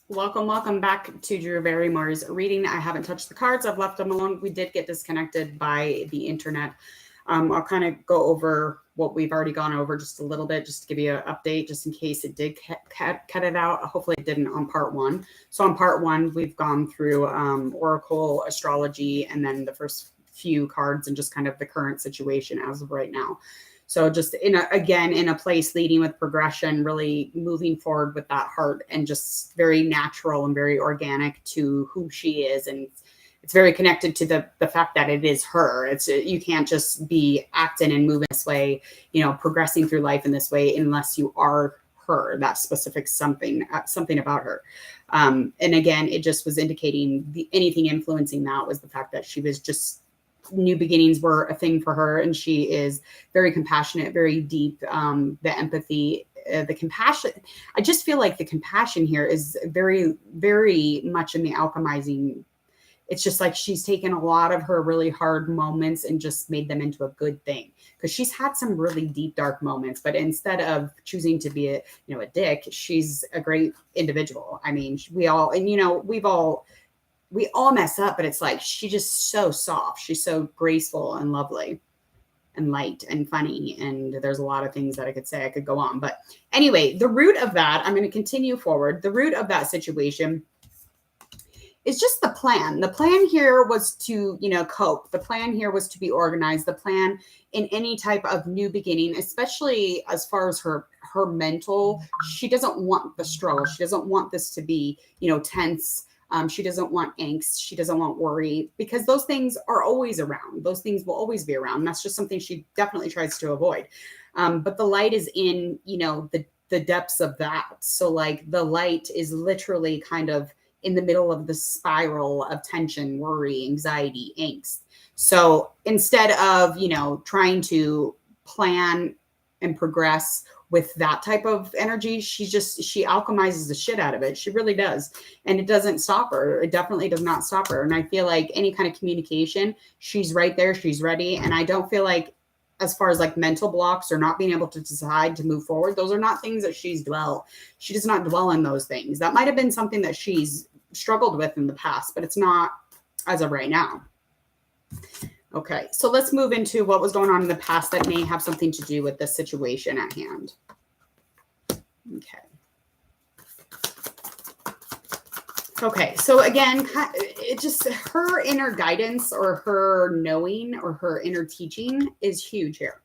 Welcome back to Drew Barrymore's reading. I haven't touched the cards. I've left them alone. We did get disconnected by the internet. I'll kind of go over what we've already gone over just a little bit, just to give you an update, just in case it did cut it out. Hopefully it didn't on part one. So on part one, we've gone through Oracle, astrology, and then the first few cards and just kind of the current situation as of right now. So just in a place leading with progression, really moving forward with that heart, and just very natural and very organic to who she is. And it's very connected to the fact that it is her. You can't just be acting and moving this way, progressing through life in this way unless you are her, that specific something about her. And again, it just was indicating anything influencing that was the fact that she was just, new beginnings were a thing for her, and she is very compassionate, very deep. The empathy, the compassion. I just feel like the compassion here is very, very much in the alchemizing. It's just like she's taken a lot of her really hard moments and just made them into a good thing, because she's had some really deep, dark moments. But instead of choosing to be a dick, she's a great individual. I mean, we all mess up, but it's like she's just so soft. She's so graceful and lovely and light and funny. And there's a lot of things that I could say. I could go on. But anyway, the root of that, I'm going to continue forward. The root of that situation is just the plan. The plan here was to, cope. The plan here was to be organized. The plan in any type of new beginning, especially as far as her mental, she doesn't want the struggle. She doesn't want this to be, tense. She doesn't want angst. She doesn't want worry, because those things are always around. Those things will always be around. And that's just something she definitely tries to avoid. But the light is in, the depths of that. So like the light is literally kind of in the middle of the spiral of tension, worry, anxiety, angst. So instead of, trying to plan and progress with that type of energy, she alchemizes the shit out of it. She really does. And it doesn't stop her. It definitely does not stop her. And I feel like any kind of communication, she's right there. She's ready. And I don't feel like, as far as like mental blocks or not being able to decide to move forward, those are not things that she does not dwell in those things. That might have been something that she's struggled with in the past, but it's not as of right now. Okay, so let's move into what was going on in the past that may have something to do with the situation at hand. Okay, so again, it just, her inner guidance or her knowing or her inner teaching is huge here.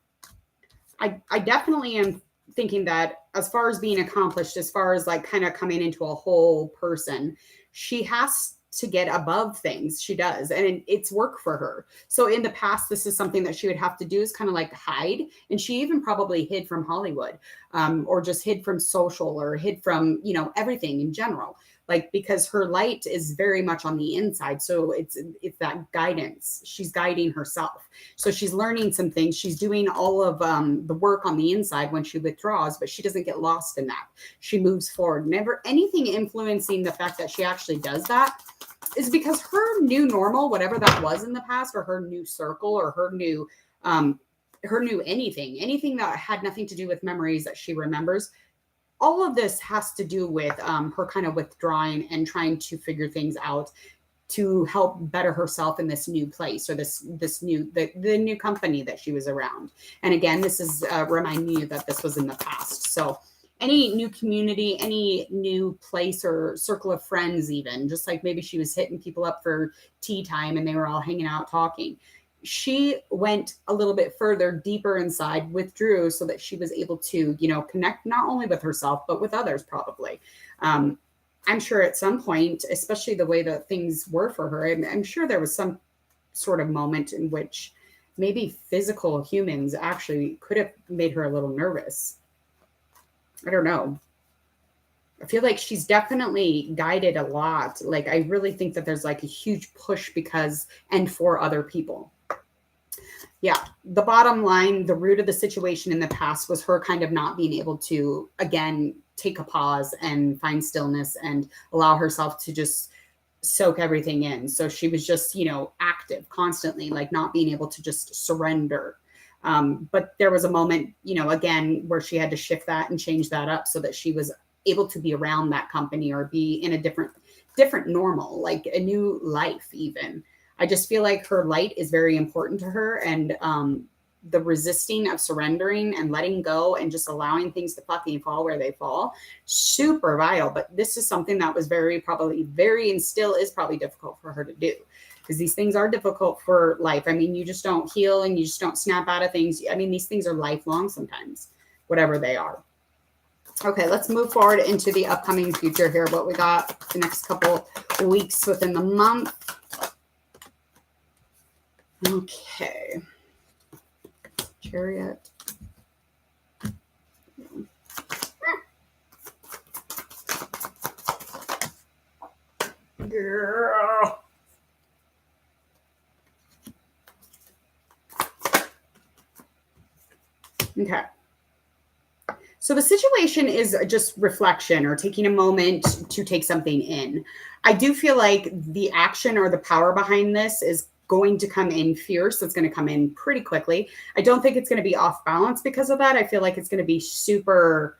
I definitely am thinking that as far as being accomplished, as far as like kind of coming into a whole person, she has to get above things. She does. And it's work for her. So in the past, this is something that she would have to do, is kind of like hide. And she even probably hid from Hollywood, or just hid from social, or hid from, everything in general, like, because her light is very much on the inside. So it's that guidance. She's guiding herself. So she's learning some things. She's doing all of the work on the inside when she withdraws, but she doesn't get lost in that. She moves forward. Never anything influencing the fact that she actually does that is because her new normal, whatever that was in the past, or her new circle, or her new anything that had nothing to do with memories that she remembers. All of this has to do with her kind of withdrawing and trying to figure things out to help better herself in this new place, or the new company that she was around. And again, this is reminding you that this was in the past. So any new community, any new place or circle of friends, even just like maybe she was hitting people up for tea time and they were all hanging out talking. She went a little bit further, deeper inside, withdrew, so that she was able to, connect not only with herself, but with others probably. I'm sure at some point, especially the way that things were for her, I'm sure there was some sort of moment in which maybe physical humans actually could have made her a little nervous. I don't know. I feel like she's definitely guided a lot. Like, I really think that there's like a huge push because and for other people. Yeah, the bottom line, the root of the situation in the past was her kind of not being able to, again, take a pause and find stillness and allow herself to just soak everything in. So she was just, active constantly, like not being able to just surrender. But there was a moment, again, where she had to shift that and change that up so that she was able to be around that company or be in a different normal, like a new life even. I just feel like her light is very important to her, and the resisting of surrendering and letting go and just allowing things to fucking fall where they fall, super vital. But this is something that was and still is probably difficult for her to do, because these things are difficult for life. I mean, you just don't heal and you just don't snap out of things. I mean, these things are lifelong sometimes, whatever they are. Okay, let's move forward into the upcoming future here. What we got the next couple weeks within the month. Okay. Chariot. Girl. Okay. So the situation is just reflection or taking a moment to take something in. I do feel like the action or the power behind this is going to come in fierce. It's going to come in pretty quickly. I don't think it's going to be off balance because of that. I feel like it's going to be super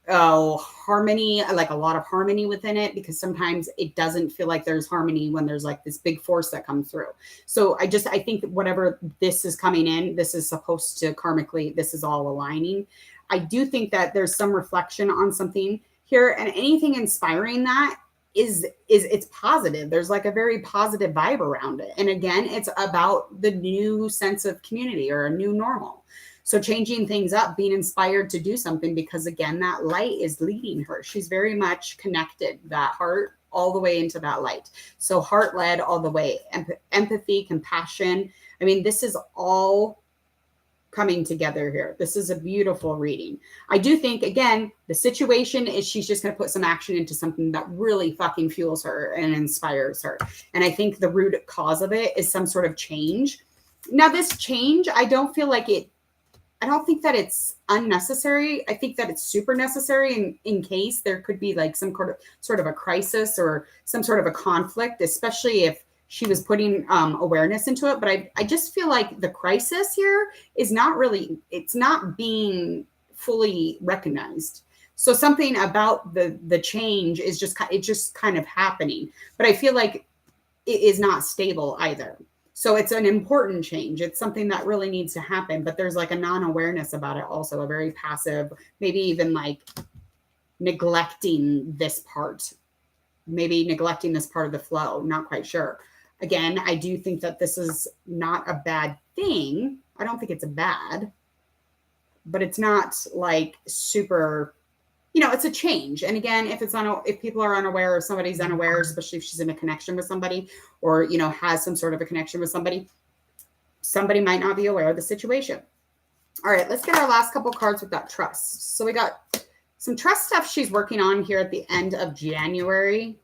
harmony, like a lot of harmony within it, because sometimes it doesn't feel like there's harmony when there's like this big force that comes through. So I think that whatever this is coming in, this is supposed to karmically, this is all aligning. I do think that there's some reflection on something here, and anything inspiring that is it's positive. There's like a very positive vibe around it. And again, it's about the new sense of community or a new normal. So changing things up, being inspired to do something, because again, that light is leading her. She's very much connected, that heart all the way into that light. So heart led all the way, empathy, compassion. I mean, this is all coming together here. This is a beautiful reading. I do think, again, the situation is she's just going to put some action into something that really fucking fuels her and inspires her. And I think the root cause of it is some sort of change. Now, this change, I don't think that it's unnecessary. I think that it's super necessary in case there could be like some sort of a crisis or some sort of a conflict, especially if she was putting awareness into it. But I just feel like the crisis here is it's not being fully recognized. So something about the change is just kind of happening. But I feel like it is not stable either. So it's an important change. It's something that really needs to happen, but there's like a non-awareness about it also, a very passive, maybe even like neglecting this part, of the flow, not quite sure. Again, I do think that this is not a bad thing. I don't think it's bad, but it's not like super, it's a change. And again, if people are unaware or somebody's unaware, especially if she's in a connection with somebody or, has some sort of a connection with somebody might not be aware of the situation. All right, let's get our last couple cards with that trust. So we got some trust stuff she's working on here at the end of January.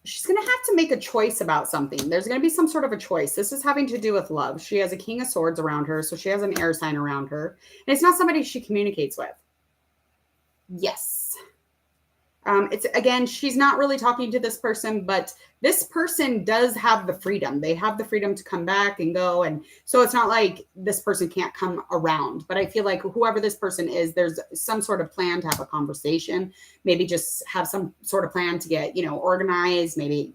She's going to have to make a choice about something. There's going to be some sort of a choice. This is having to do with love. She has a King of Swords around her, so she has an air sign around her. And it's not somebody she communicates with. Yes. It's again, she's not really talking to this person, but this person does have the freedom. They have the freedom to come back and go. And so it's not like this person can't come around. But I feel like whoever this person is, there's some sort of plan to have a conversation, maybe just have some sort of plan to get, organized, maybe,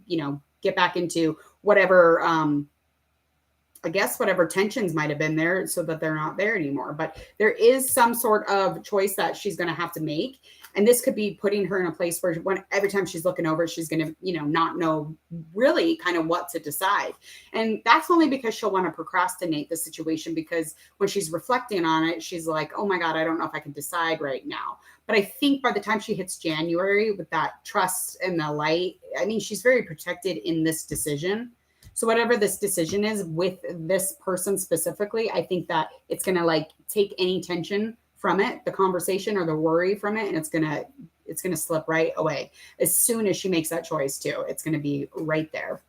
get back into whatever, I guess whatever tensions might have been there so that they're not there anymore. But there is some sort of choice that she's going to have to make. And this could be putting her in a place where every time she's looking over, she's going to, not know really kind of what to decide. And that's only because she'll want to procrastinate the situation, because when she's reflecting on it, she's like, oh my God, I don't know if I can decide right now. But I think by the time she hits January with that trust and the light, I mean, she's very protected in this decision. So whatever this decision is with this person specifically, I think that it's going to like take any tension from it, the conversation or the worry from it, and it's gonna slip right away as soon as she makes that choice too. It's gonna be right there.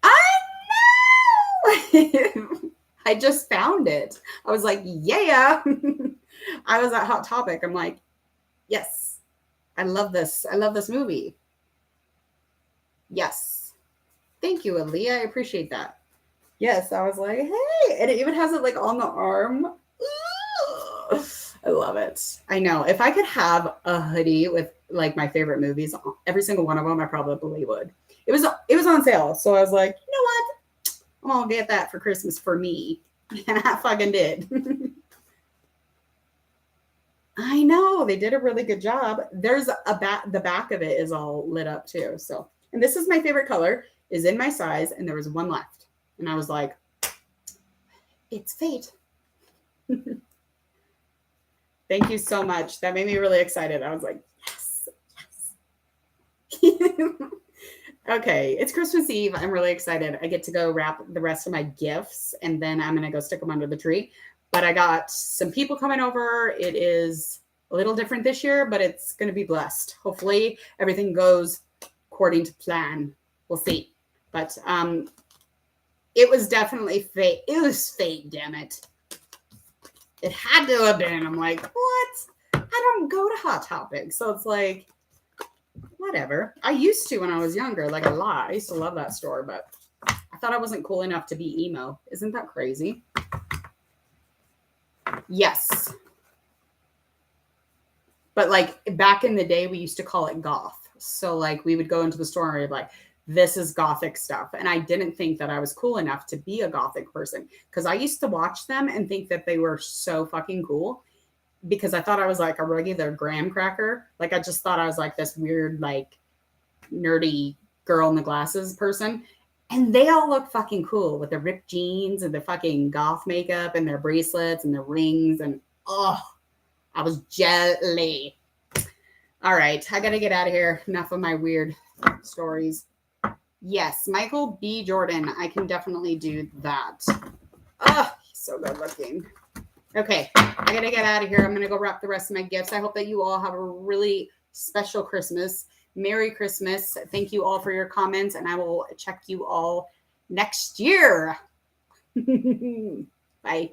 I know. I just found it. I was like, yeah. I was at Hot Topic. I'm like, yes, I love this. I love this movie. Yes. Thank you, Aaliyah. I appreciate that. Yes, I was like, hey, and it even has it like on the arm. Ooh, I love it. I know. If I could have a hoodie with like my favorite movies, every single one of them, I probably would. It was on sale, so I was like, you know what? I'm gonna get that for Christmas for me, and I fucking did. I know they did a really good job. There's a back. The back of it is all lit up too. So, and this is my favorite color. Is in my size, and there was one left, and I was like, it's fate. Thank you so much. That made me really excited. I was like, yes, yes. Okay, it's Christmas Eve. I'm really excited. I get to go wrap the rest of my gifts, and then I'm going to go stick them under the tree. But I got some people coming over. It is a little different this year, but it's going to be blessed. Hopefully everything goes according to plan. We'll see. But it was definitely fate. It was fate, damn it. It had to have been. I'm like, what? I don't go to Hot Topic. So it's like, whatever. I used to when I was younger, like a lot. I used to love that store, but I thought I wasn't cool enough to be emo. Isn't that crazy? Yes. But like back in the day, we used to call it goth. So like we would go into the store and we'd be like, this is gothic stuff. And I didn't think that I was cool enough to be a gothic person because I used to watch them and think that they were so fucking cool because I thought I was like a regular graham cracker. Like I just thought I was like this weird, like nerdy girl in the glasses person. And they all look fucking cool with the ripped jeans and the fucking goth makeup and their bracelets and their rings. And oh, I was jelly. All right, I got to get out of here. Enough of my weird stories. Yes, Michael B. Jordan. I can definitely do that. Oh, he's so good looking. Okay, I got to get out of here. I'm going to go wrap the rest of my gifts. I hope that you all have a really special Christmas. Merry Christmas. Thank you all for your comments, and I will check you all next year. Bye.